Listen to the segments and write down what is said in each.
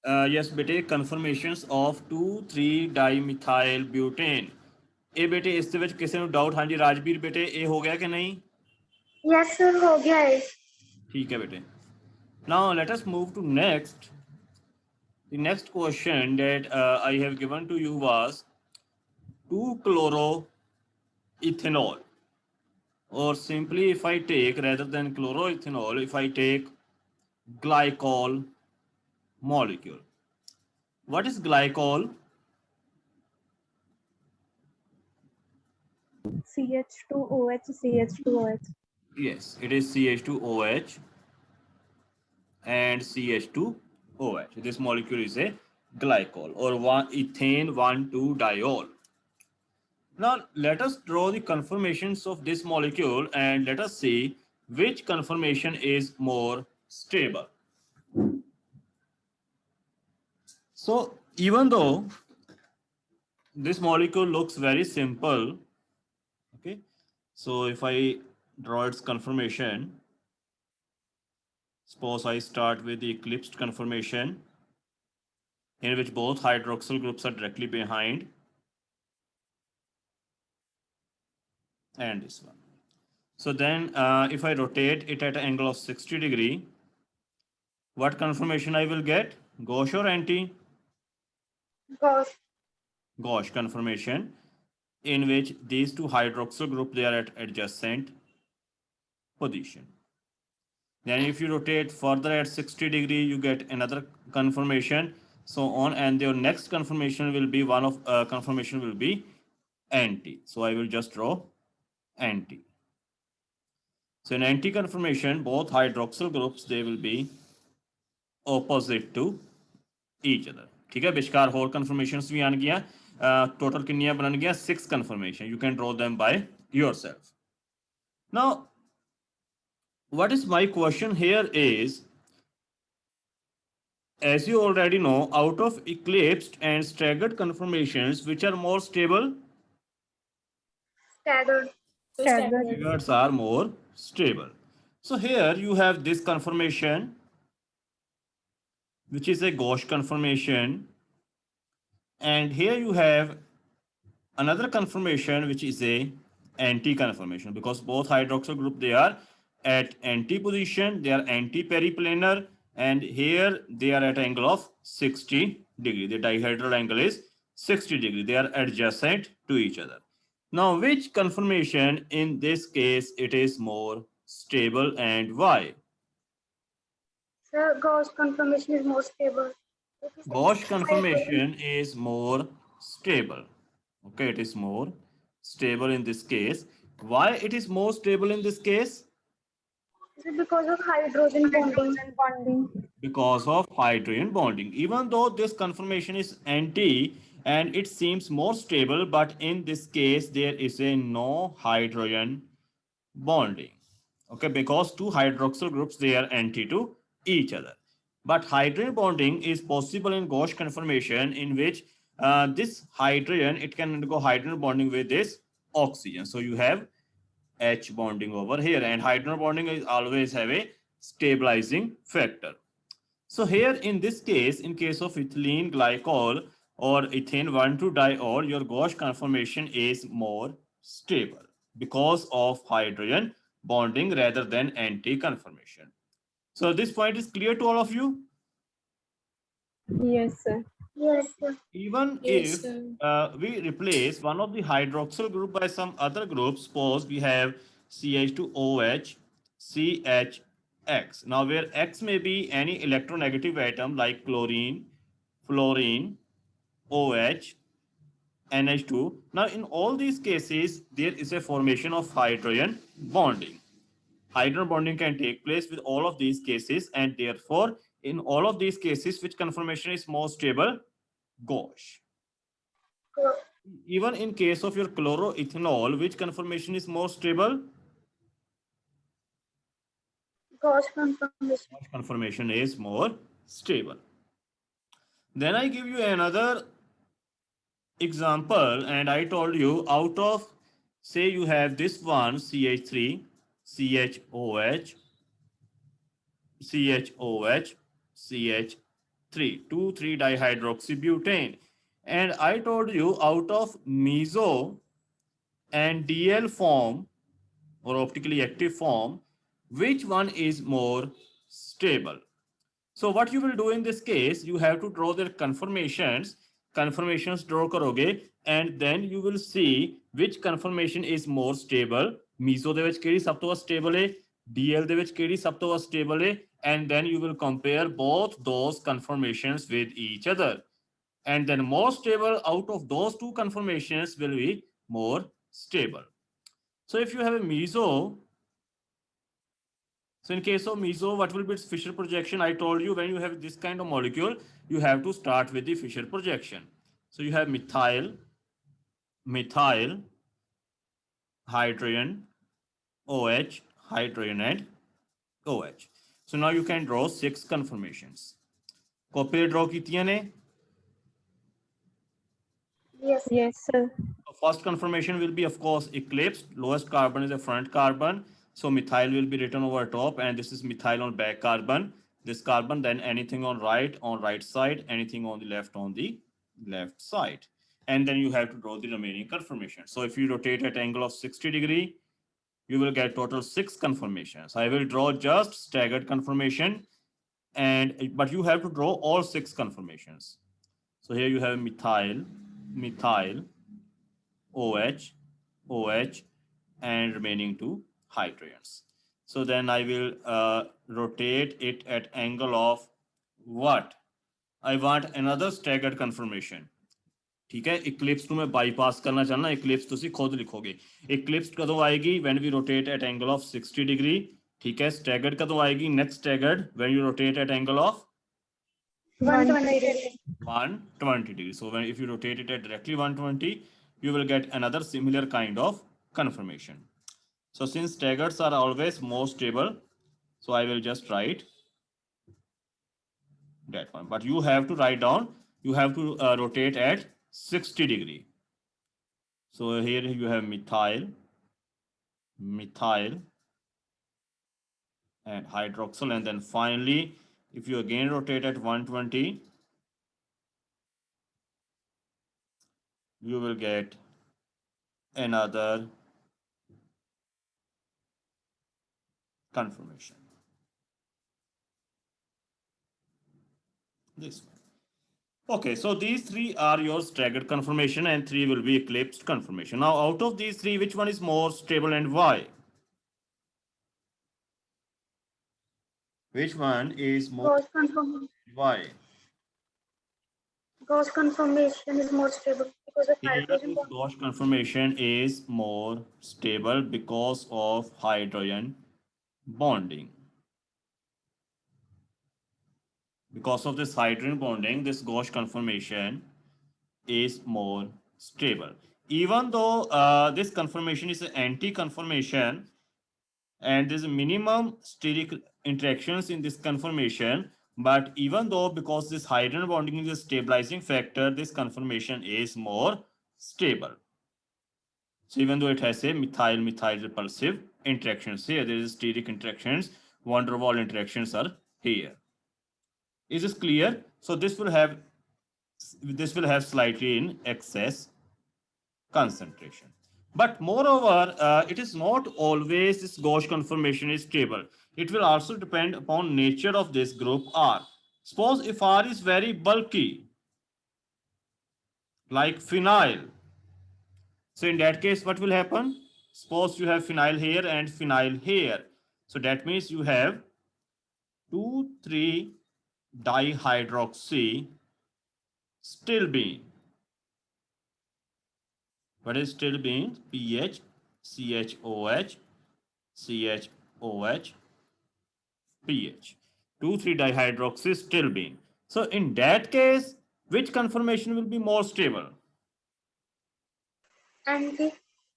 Yes बेटे, conformations of 2,3 dimethyl butane. ਇਹ ਬੇਟੇ ਇਸ ਦੇ ਵਿੱਚ ਕਿਸੇ ਨੂੰ ਡਾਊਟ? ਹਾਂਜੀ ਰਾਜਵੀਰ ਬੇਟੇ, ਇਹ ਹੋ ਗਿਆ ਕਿ ਨਹੀਂ? यस सर, हो गया है। ठीक है बेटे। Now let us move to next. The next question that I have given to you was 2-chloroethanol, or simply if I take, rather than chloroethanol, if I take glycol molecule. What is glycol? CH2OH, CH2OH. Yes, it is CH2OH and CH2OH. This molecule is a glycol, or ethane 1,2-diol. Now let us draw the conformations of this molecule and let us see which conformation is more stable. So even though this molecule looks very simple, okay, so if I draw its conformation, suppose I start with the eclipsed conformation in which both hydroxyl groups are directly behind, and this one. So then if I rotate it at an angle of 60 degree, what conformation I will get? Gauche or anti? Gosh. Gauche conformation, in which these two hydroxyl group, they are at adjacent position. Then if you rotate further at 60 degree, you get another conformation, so on, and your next conformation will be one of conformation will be anti. So I will just draw anti. So in anti conformation, both hydroxyl groups, they will be opposite to each other. ठीक है, विशकार होर conformations भी आन गया। Total कितनियां बन गया? 6 conformation. You can draw them by yourself. Now what is my question here is, as you already know, out of eclipsed and staggered conformations, which are more stable? Staggered. Staggered are more stable. So here you have this conformation, which is a gauche conformation, and here you have another conformation which is a anti conformation, because both hydroxyl group, they are at anti position, they are anti periplanar, and here they are at angle of 60 degree. The dihedral angle is 60 degree. They are adjacent to each other. Now which conformation in this case it is more stable, and why? Sir gosh confirmation is more stable. Gauche conformation is more stable. Okay, it is more stable in this case. Why it is more stable in this case? Because of hydrogen bonding. Because of hydrogen bonding. Even though this conformation is anti and it seems more stable, but in this case there is a no hydrogen bonding. Okay, because two hydroxyl groups, they are anti to each other. But hydrogen bonding is possible in gauche conformation, in which this hydrogen, it can undergo hydrogen bonding with this oxygen. So you have H bonding over here, and hydrogen bonding is always have a stabilizing factor. So here in this case, in case of ethylene glycol or ethane 1,2-diol, your gauche conformation is more stable because of hydrogen bonding rather than anti conformation. So this point is clear to all of you? Yes, sir. Yes sir. Even if we replace one of the hydroxyl group by some other group, suppose we have CH2OH, CHX. Now where X may be any electronegative atom like chlorine, fluorine, OH, NH2. Now in all these cases, there is a formation of hydrogen bonding. Hydrogen bonding can take place with all of these cases, and therefore in all of these cases, which conformation is more stable? Gauche. Even in case of your chloroethanol, which conformation is more stable? Gosh confirmation. Gauche conformation is more stable. Then I give you another example, and I told you, out of, say you have this one, CH3, CHOH, CHOH, CH3, 2,3-dihydroxybutane. And I told you out of meso and DL form or optically active form, which one is more stable? So what you will do in this case, you have to draw their conformations. Conformations draw karoge, and then you will see which conformation is more stable. Meso de vich kehdi sab to stable hai, DL de vich kehdi sab to stable hai, and then you will compare both those conformations with each other. And then more stable out of those two conformations will be more stable. So if you have a meso, so in case of meso, what will be its Fisher projection? I told you when you have this kind of molecule, you have to start with the Fisher projection. So you have methyl, hydrogen, OH, hydrogen and OH. So now you can draw 6 conformations. Copy draw कीतियां ने. Yes. Yes, sir. First conformation will be, of course, eclipsed. Lowest carbon is a front carbon. So methyl will be written over top, and this is methyl on back carbon. This carbon, then anything on right side, anything on the left side. And then you have to draw the remaining conformation. So if you rotate at angle of 60 degree, you will get total 6 conformations. I will draw just staggered conformation, but you have to draw all 6 conformations. So here you have methyl, OH, OH, and remaining 2 hydrogens. So then I will rotate it at angle of what? I want another staggered conformation. ठीक है, Eclipse को मैं bypass करना चाहना, Eclipse तुसी खुद लिखोगे. Eclipse कदों आएगी? When we rotate at angle of 60 degree. ठीक है, staggered कदों आएगी? Next staggered when you rotate at angle of 120 degree. 120 degrees. So if you rotate it at directly 120, you will get another similar kind of conformation. So since staggereds are always more stable, so I will just write that one. But you have to write down, you have to rotate at 60 degree. So here you have methyl, and hydroxyl, and then finally, if you again rotate at 120, you will get another conformation. This one. Okay, so these 3 are your staggered conformation and 3 will be eclipsed conformation. Now out of these 3, which one is more stable and why? Which one is more? Gauss conformation. Why? Gauss conformation is more stable because of Here, hydrogen this bond. Gauss conformation is more stable because of hydrogen bonding. Because of this hydrogen bonding, this Gauss conformation is more stable. Even though this conformation is an anti-conformation and there's a minimum steric interactions in this conformation, but even though because this hydrogen bonding is a stabilizing factor, this conformation is more stable. So even though it has a methyl repulsive interactions here, there is steric interactions, van der Waals interactions are here. Is this clear? So this will have slightly in excess concentration. But moreover, it is not always this Gauss conformation is stable. It will also depend upon nature of this group R. Suppose if R is very bulky, like phenyl. So in that case, what will happen? Suppose you have phenyl here and phenyl here. So that means you have 2,3-dihydroxy stilbene. What is stilbene? PH, CHOH, CHOH, pH. 2,3-dihydroxy stilbene. So in that case, which conformation will be more stable? Anti.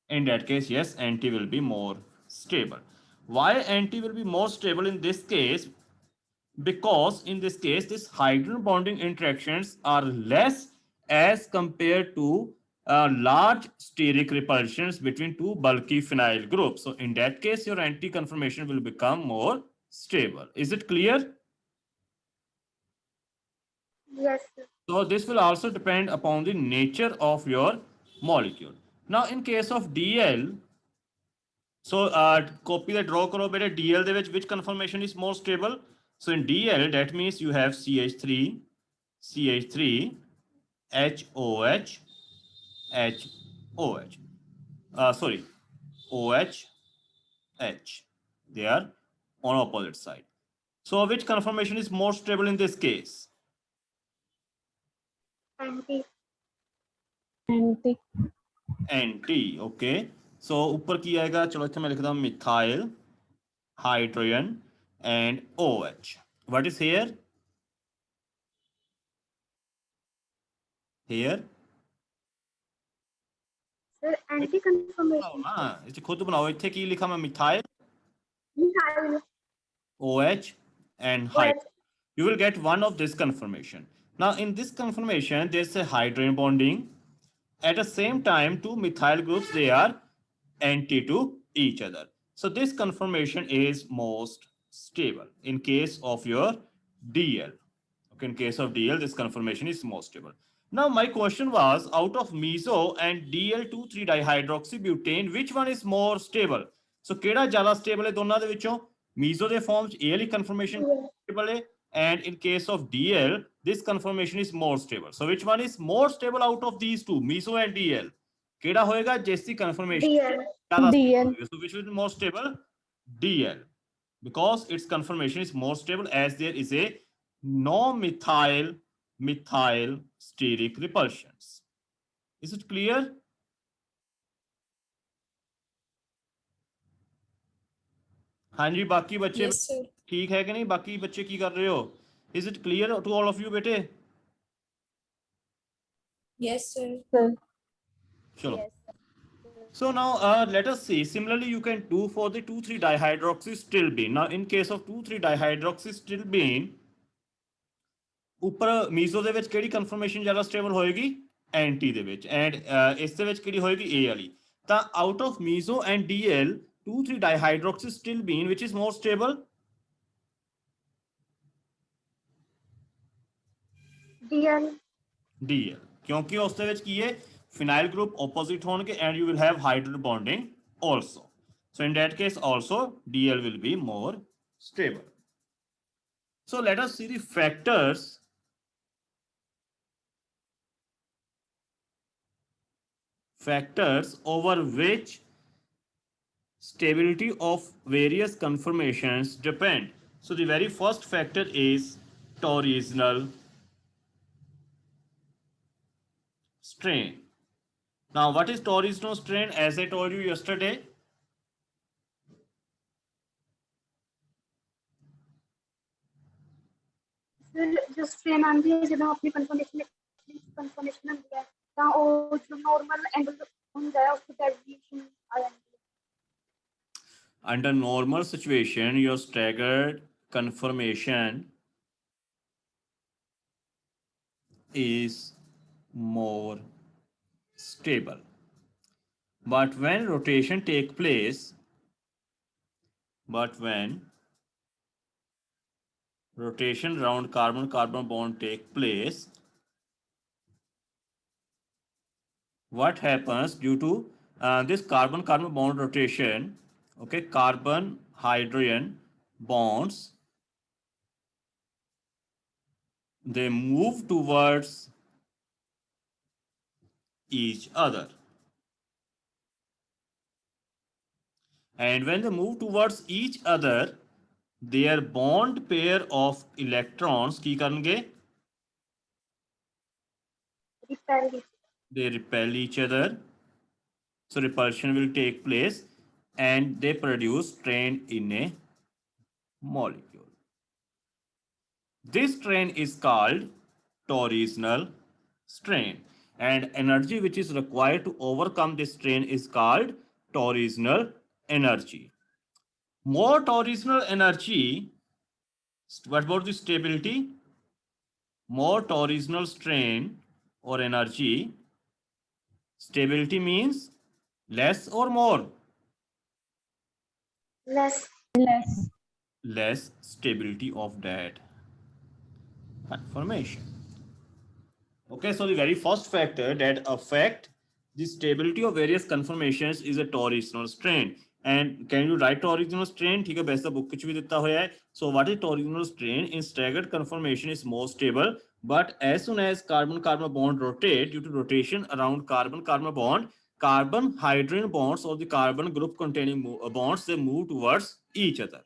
In that case, yes, anti will be more stable. Why anti will be more stable in this case? Because in this case, this hydrogen bonding interactions are less as compared to large steric repulsions between 2 bulky phenyl groups. So in that case, your anti conformation will become more stable. Is it clear? Yes, sir. So this will also depend upon the nature of your molecule. Now in case of DL, so copy the draw karo beta DL ਦੇ ਵਿੱਚ which conformation is more stable? So in DL that means you have CH3, CH3, HOH, HOH. Sorry, OH, H. They are on opposite side. So which conformation is more stable in this case? Anti. Anti. NT. Okay. So ऊपर की आएगा, चलो इतना मैं लिखता हूँ methyl hydrogen and OH. What is here? Here. Sir, anti conformation. हाँ, इसे खुद बनाओ, इतने की लिखा मैं methyl Methyl. OH and OH. hydrogen. You will get one of this conformation. Now in this conformation, there's a hydrogen bonding. At the same time, two methyl groups, they are anti to each other. So this conformation is most stable in case of your DL. Okay, in case of DL, this conformation is most stable. Now my question was, out of meso and DL2,3 dihydroxybutane, which one is more stable? So ਕਿਹੜਾ ਜ਼ਿਆਦਾ stable ਹੈ ਦੋਨਾਂ ਦੇ ਵਿੱਚੋਂ? Meso ਦੇ form ਚ ਇਹ ਵਾਲੀ conformation stable ਹੈ, and in case of DL, this conformation is more stable. So which one is more stable out of these two, meso and DL? ਕਿਹੜਾ ਹੋਏਗਾ ਜਿਸ ਦੀ conformation DL. ਜ਼ਿਆਦਾ stable DL. ਹੋਏਗਾ? So which will be more stable? DL, because its conformation is more stable as there is a no methyl steric repulsions. Is it clear? हाँ जी, बाकी बच्चे Yes, sir. ठीक है कि नहीं? बाकी बच्चे की कर रहे हो? Is it clear to all of you बेटे? Yes, sir. Sir. चलो. So now let us see. Similarly, you can do for the 2,3 dihydroxystilbene. Now in case of 2,3 dihydroxystilbene, ਉੱਪਰ ਮੀਜ਼ੋ ਦੇ ਵਿੱਚ ਕਿਹੜੀ ਕਨਫਰਮੇਸ਼ਨ ਜ਼ਿਆਦਾ ਸਟੇਬਲ ਹੋਏਗੀ? ਐਂਟੀ ਦੇ ਵਿੱਚ, ਐਂਡ ਇਸ ਦੇ ਵਿੱਚ ਕਿਹੜੀ ਹੋਏਗੀ? ਏ ਵਾਲੀ. ਤਾਂ out of meso and DL 2,3 dihydroxystilbene which is more stable? DL. DL, ਕਿਉਂਕਿ ਉਸ ਦੇ ਵਿੱਚ ਕੀ ਹੈ? ਫਿਨਾਈਲ ਗਰੁੱਪ ਆਪੋਜ਼ਿਟ ਹੋਣਗੇ and you will have hydrogen bonding also. So in that case also DL will be more stable. So let us see the factors over which stability of various conformations depend. So the very first factor is torsional strain. Now what is torsional strain? As I told you yesterday, Sir, जो strain आंदी है जब हम अपनी conformation आंदी है ਤਾਂ ਉਹ ਜੋ normal angle ਹੁੰਦਾ ਹੈ उसको deviation आ जाती है. under normal situation your staggered conformation is more stable, but when rotation take place, rotation around carbon bond take place, what happens due to this carbon bond rotation? Okay, carbon hydrogen bonds, they move towards each other, and when they move towards each other, their bond pair of electrons की करेंगे? Repel. They repel each other, so repulsion will take place and they produce strain in a molecule. This strain is called torsional strain, and energy which is required to overcome this strain is called torsional energy. More torsional energy. What about the stability? More torsional strain or energy. Stability means less or more? Less. Less stability of that conformation. Okay, so the very first factor that affect the stability of various conformations is a torsional strain. And can you write torsional strain? ठीक है, वैसा book कुछ भी देता हुआ है. So what is torsional strain? In staggered conformation is more stable, but as soon as carbon-carbon bond rotate due to rotation around carbon-carbon bond, carbon hydrogen bonds or the carbon group containing bonds, they move towards each other.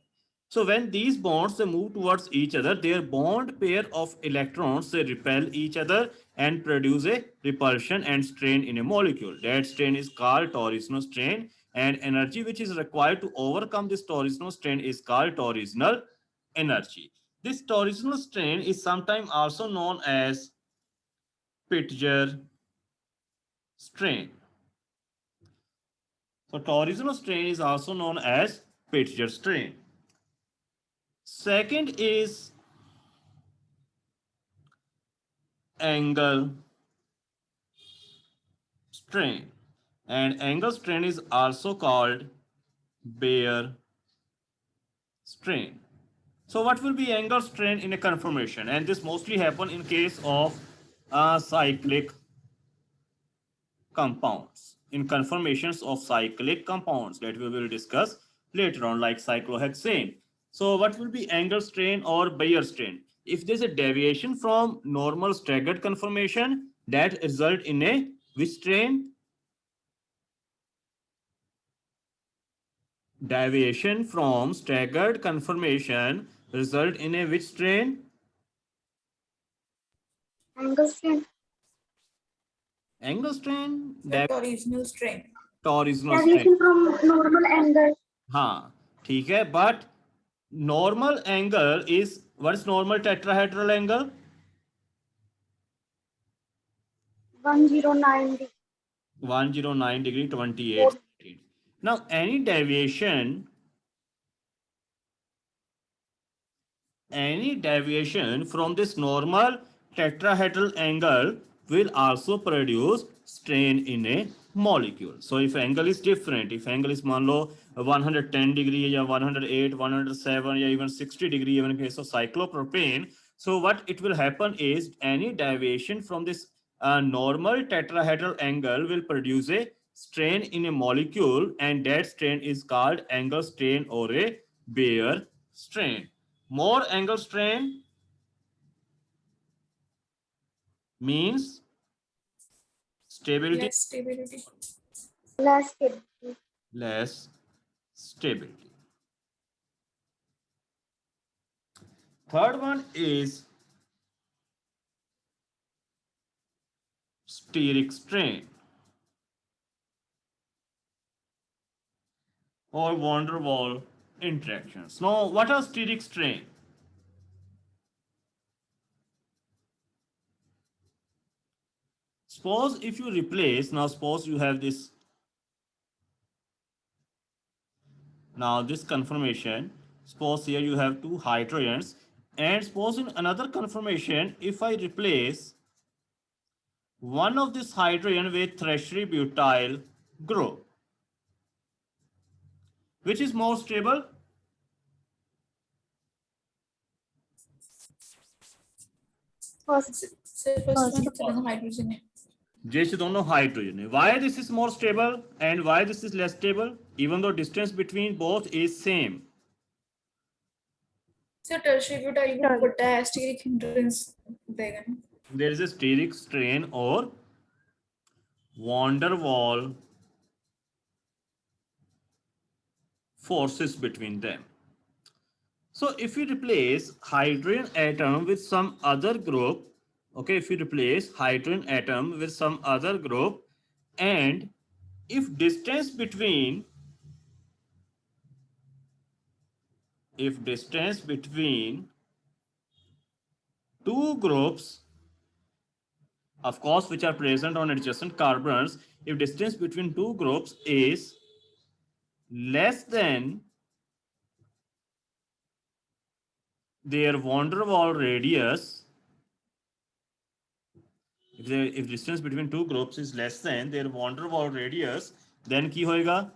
So when these bonds they move towards each other, their bond pair of electrons they repel each other and produce a repulsion and strain in a molecule. That strain is called torsional strain, and energy which is required to overcome this torsional strain is called torsional energy. This torsional strain is sometimes also known as Pitger strain. So torsional strain is also known as Pitger strain. Second is angle strain, and angle strain is also called Baer strain. So what will be angle strain in a conformation? And this mostly happen in case of cyclic compounds, in conformations of cyclic compounds that we will discuss later on, like cyclohexane. So what will be angle strain or Baer strain? If there's a deviation from normal staggered conformation, that result in a which strain? Deviation from staggered conformation result in a which strain? Angle strain. Angle strain? Torsional strain. Torsional strain. Deviation from normal angle. हाँ, ठीक है, but normal angle is, what is normal tetrahedral angle? 109 degree. 109 degree 28. Now any deviation from this normal tetrahedral angle will also produce strain in a molecule. So if angle is different, if angle is मान लो 110 degree या 108, 107 या even 60 degree even in case of cyclopropane, so what it will happen is any deviation from this normal tetrahedral angle will produce a strain in a molecule, and that strain is called angle strain or a Baer strain. More angle strain means stability, Less stability. Less stability. less stability. Third one is steric strain or van der Waals interactions. Now, what are steric strain? Suppose if you replace, now suppose you have this, now this conformation, suppose here you have two hydrogens, and suppose in another conformation, if I replace one of this hydrogen with tertiary butyl group, which is more stable? First, First one is another hydrogen. जैसे दोनों hydrogen है. Why this is more stable and why this is less stable, even though distance between both is same? So tertiary butyl group बड़ा है, steric hindrance देगा ना. There is a steric strain or van der Waals forces between them. So if you replace hydrogen atom with some other group, okay, if you replace hydrogen atom with some other group, and if distance between two groups, of course, which are present on adjacent carbons, if distance between two groups is less than their van der Waals radius, if distance between two groups is less than their van der Waals radius, then की होएगा?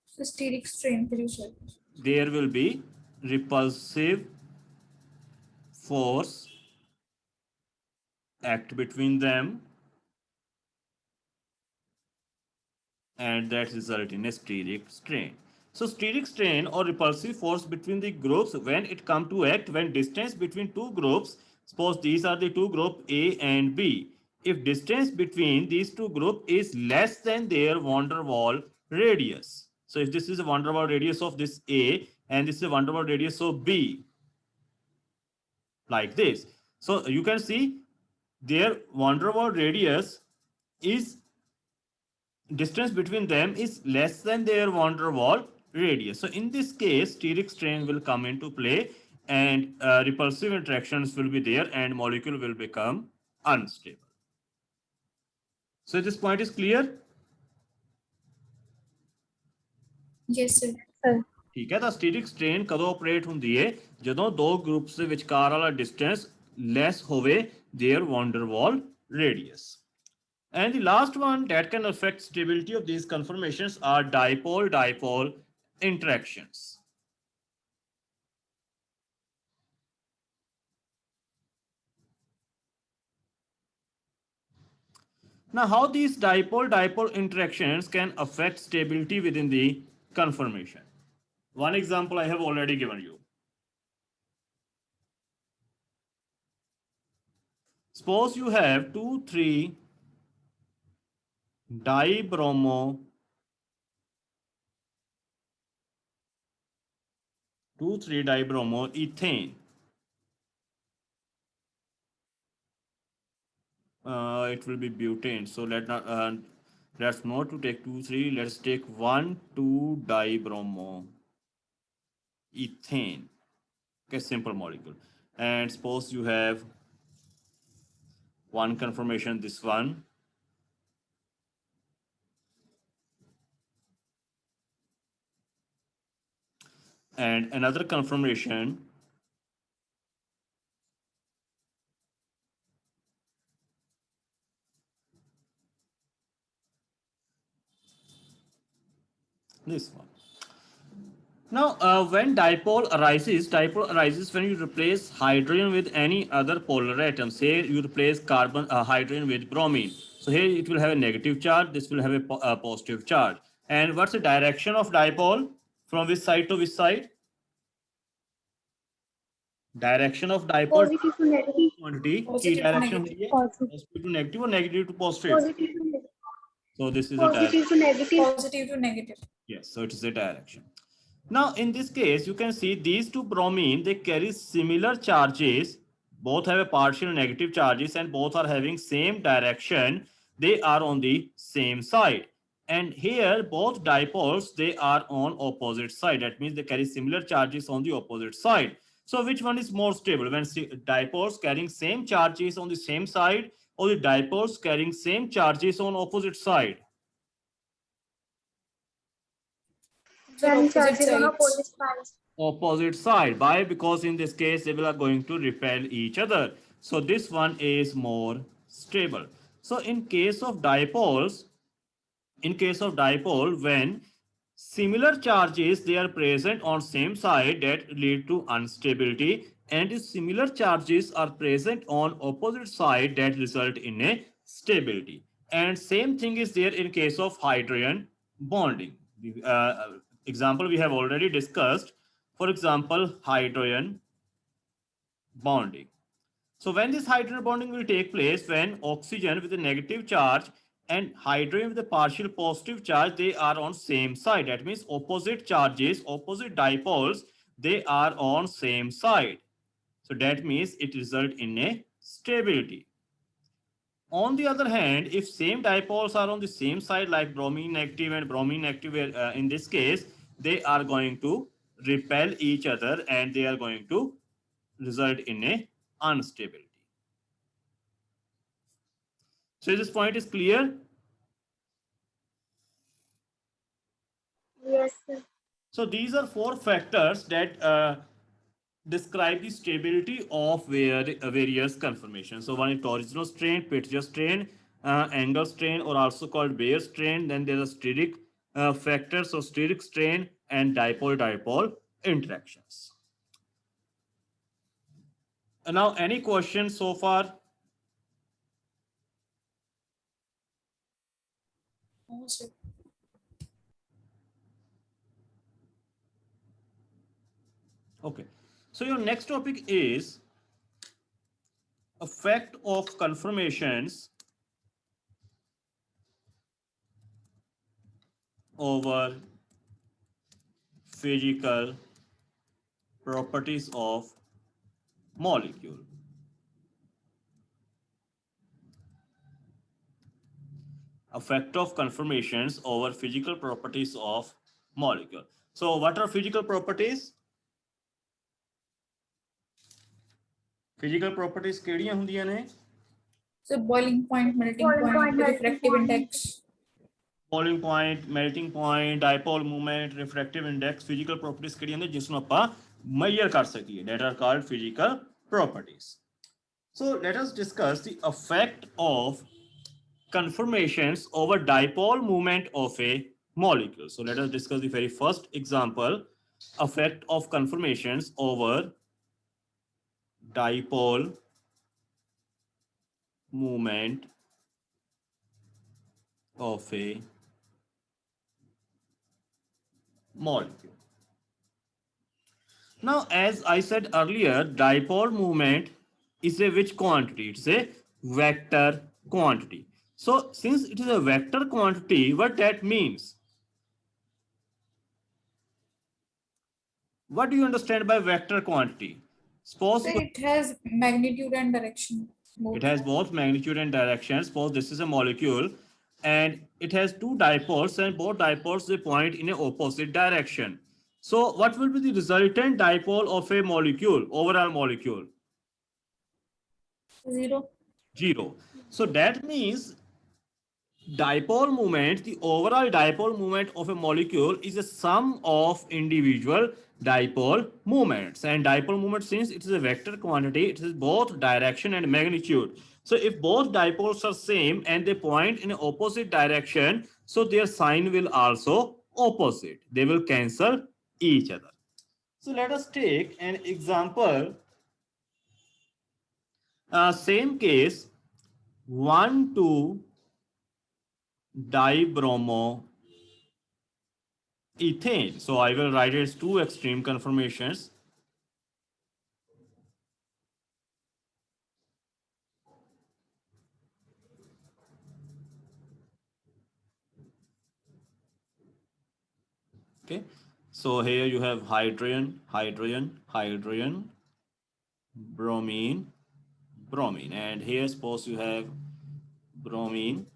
So steric strain producer. There will be repulsive force act between them, and that result in a steric strain. So steric strain or repulsive force between the groups when it come to act when distance between two groups, suppose these are the two group A and B. If distance between these two group is less than their van der Waal radius. So if this is a van der Waal radius of this A and this is a van der Waal radius of B, like this. So you can see their van der Waal radius is distance between them is less than their van der Waal radius. So in this case, steric strain will come into play and repulsive interactions will be there and molecule will become unstable. So this point is clear? Yes, sir. Sir. ठीक है, ਤਾਂ ਸਟੀਰਿਕ strain ਕਦੋਂ operate ਹੁੰਦੀ ਹੈ ਜਦੋਂ ਦੋ groups ਦੇ ਵਿਚਕਾਰ ਵਾਲਾ ਡਿਸਟੈਂਸ ਲੈਸ ਹੋਵੇ there van der Waal radius. And the last one that can affect stability of these conformations are dipole-dipole interactions. Now, how these dipole-dipole interactions can affect stability within the conformation? One example I have already given you. Suppose you have 2,3 dibromo 2,3-dibromo ethane. It will be butane. So let's not to take 2,3. Let's take 1,2-dibromo ethane. Okay, simple molecule. And suppose you have one conformation, this one. And another conformation, this one. Now, when dipole arises when you replace hydrogen with any other polar atom. Say you replace hydrogen with bromine. So here it will have a negative charge. This will have a positive charge. And what's the direction of dipole? From which side to which side? Direction of dipole. Positive to negative. Quantity. Positive Key to direction negative. positive to negative or negative to positive. Positive to negative. So this is a direction. Positive to negative. Positive to negative. Yes, so it is a direction. Now, in this case, you can see these two bromine, they carry similar charges. Both have a partial negative charges and both are having same direction. They are on the same side. And here, both dipoles, they are on opposite side. That means they carry similar charges on the opposite side. So which one is more stable? When dipoles carrying same charges on the same side or the dipoles carrying same charges on opposite side? When Opposite charges on sides. opposite sides. Opposite side. Why? Because in this case they are going to repel each other. So this one is more stable. So in case of dipole, when similar charges they are present on same side, that lead to instability, and if similar charges are present on opposite side, that result in a stability. And same thing is there in case of hydrogen bonding. Example we have already discussed. For example, hydrogen bonding. So when this hydrogen bonding will take place, when oxygen with a negative charge and hydrogen with a partial positive charge, they are on same side. That means opposite charges, opposite dipoles, they are on same side. So that means it result in a stability. On the other hand, if same dipoles are on the same side, like bromine negative and bromine negative, in this case, they are going to repel each other and they are going to result in a instability. So this point is clear? Yes, sir. So these are four factors that describe the stability of various conformations. So one is torsional strain, Pitcher strain, angle strain, or also called Bayer strain. Then there are steric factors, so steric strain and dipole-dipole interactions. Now, any questions so far? No, sir. Okay. So your next topic is effect of conformations over physical properties of molecule. Effect of conformations over physical properties of molecule. So what are physical properties? Physical properties ਕਿਹੜੀਆਂ ਹੁੰਦੀਆਂ ਨੇ? So boiling point, melting Boiling point, point, melting refractive point. index. Boiling point, melting point, dipole moment, refractive index, physical properties ਕਿਹੜੀਆਂ ਨੇ ਜਿਸ ਨੂੰ ਆਪਾਂ measure ਕਰ ਸਕੀਏ, that are called physical properties. So let us discuss the effect of conformations over dipole moment of a molecule. So let us discuss the very first example, effect of conformations over dipole moment of a molecule. Now, as I said earlier, dipole moment is a which quantity? It's a vector quantity. So, since it is a vector quantity, what that means? What do you understand by vector quantity? Suppose So it has magnitude and direction. it has both magnitude and direction. Suppose this is a molecule and it has two dipoles and both dipoles they point in a opposite direction. So what will be the resultant dipole of a molecule, overall molecule? 0. 0. So that means dipole moment, the overall dipole moment of a molecule is a sum of individual dipole moments. And dipole moment, since it is a vector quantity, it is both direction and magnitude. So if both dipoles are same and they point in opposite direction, so their sign will also opposite. They will cancel each other. So let us take an example. Same case, 1,2 dibromoethane. So I will write it as two extreme conformations. Okay. So here you have hydrogen, hydrogen, hydrogen, bromine, bromine. And here suppose you have bromine,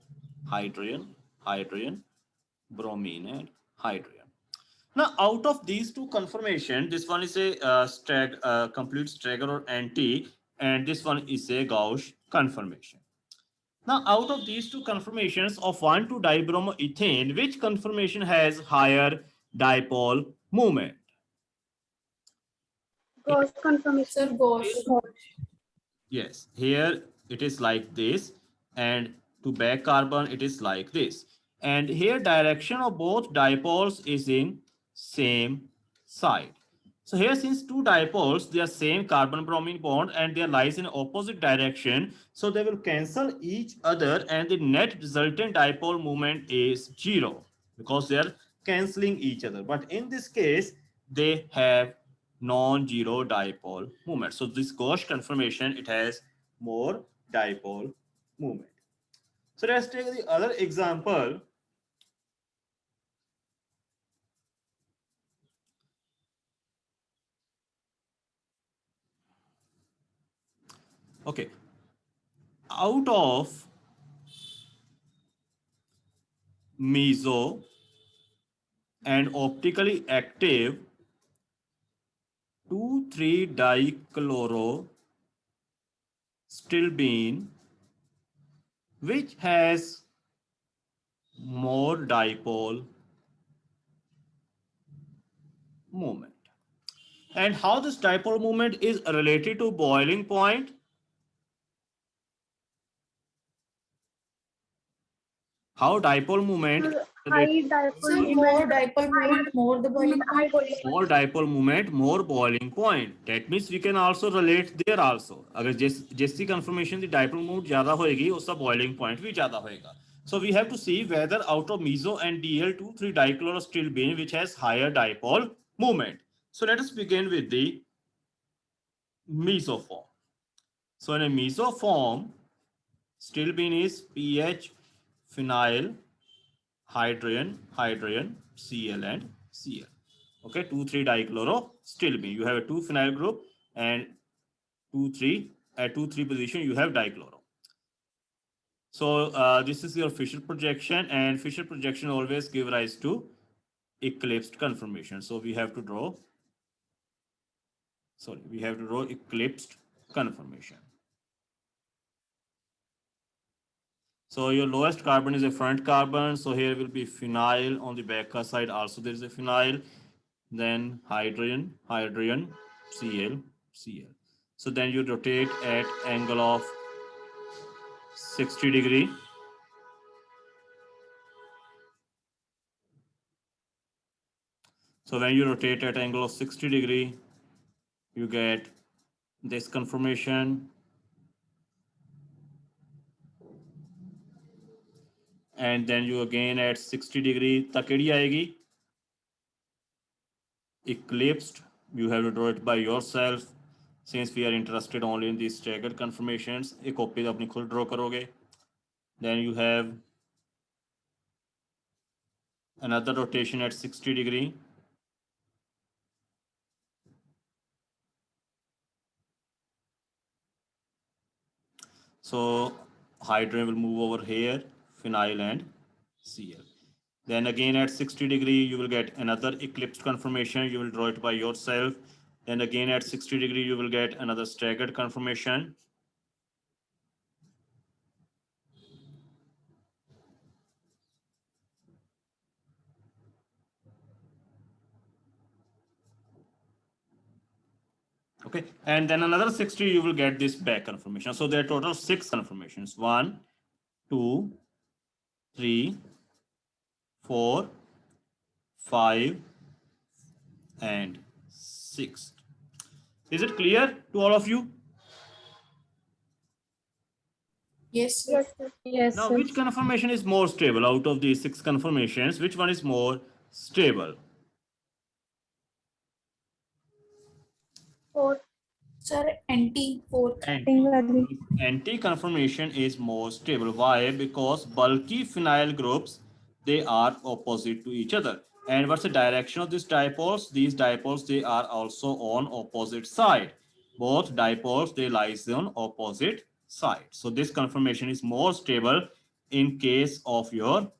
hydrogen, hydrogen, bromine, and hydrogen. Now, out of these two conformations, this one is a complete Strager or anti, and this one is a Gauss conformation. Now, out of these two conformations of 1,2 dibromoethane, which conformation has higher dipole moment? Gauss Sir, confirmation. Gauss. Yes, here it is like this, and to back carbon it is like this. And here direction of both dipoles is in same side. So here since two dipoles, they are same carbon-bromine bond and they lies in opposite direction, so they will cancel each other and the net resultant dipole moment is 0 because they are cancelling each other. But in this case, they have non-zero dipole moment. So this Gauss conformation, it has more dipole moment. So let's take the other example. Okay. Out of meso and optically active 2,3-dichlorostilbene, which has more dipole moment. And how this dipole moment is related to boiling point? How dipole moment is high dipole Sir, more dipole moment, more the boiling high point. boiling more dipole moment, more boiling point. That means we can also relate there also. अगर जिसकी conformation the dipole moment ज़्यादा होएगी, उसका boiling point भी ज़्यादा होएगा. So we have to see whether out of meso and Dl2 3 dichlorostilbene which has higher dipole moment. So let us begin with the mesoform. So in a mesoform, stilbene is pH, phenyl, hydrogen, Cl and Cl. Okay, 2,3 dichlorostilbene. You have a 2 phenyl group and 2,3 at 2,3 position you have dichloro. So this is your Fisher projection, and Fisher projection always give rise to eclipsed conformation. So we have to draw. Sorry, we have to draw eclipsed conformation. So your lowest carbon is a front carbon. So here will be phenyl on the back side. Also there is a phenyl. Then hydrogen, Cl. So then you rotate at angle of 60 degree. So when you rotate at angle of 60 degree, you get this conformation. And then you again at 60 degree, तक केड़ी आएगी? Eclipsed. You have to draw it by yourself. Since we are interested only in these staggered conformations, एक copy अपनी खुद draw करोगे. Then you have another rotation at 60 degree. So hydrogen will move over here, phenyl and Cl. Then again at 60 degree, you will get another eclipsed conformation. You will draw it by yourself. Then again at 60 degree, you will get another staggered conformation. Okay, and then another 60, you will get this back conformation. So there are total 6 conformations. 1, 2, 3, 4, 5, and 6. Is it clear to all of you? Yes, sir. yes sir. Yes, Now, sir. which conformation is more stable out of these 6 conformations? Which one is more stable? Fourth, Sir, anti fourth. Anti conformation is more stable. Why? Because bulky phenyl groups, they are opposite to each other. And what's the direction of these dipoles? These dipoles, they are also on opposite side. Both dipoles, they lies on opposite side. So this conformation is more stable in case of your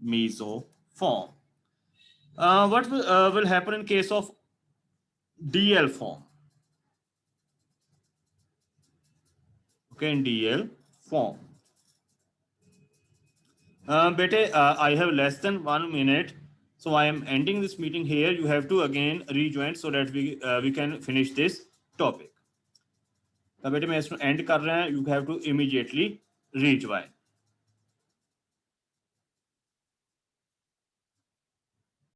mesoform. What will happen in case of DL form? Okay, in DL form. I have less than 1 minute, so I am ending this meeting here. You have to again rejoin so that we can finish this topic. बेटे मैं इसमें end कर रहा हूं. You have to immediately rejoin.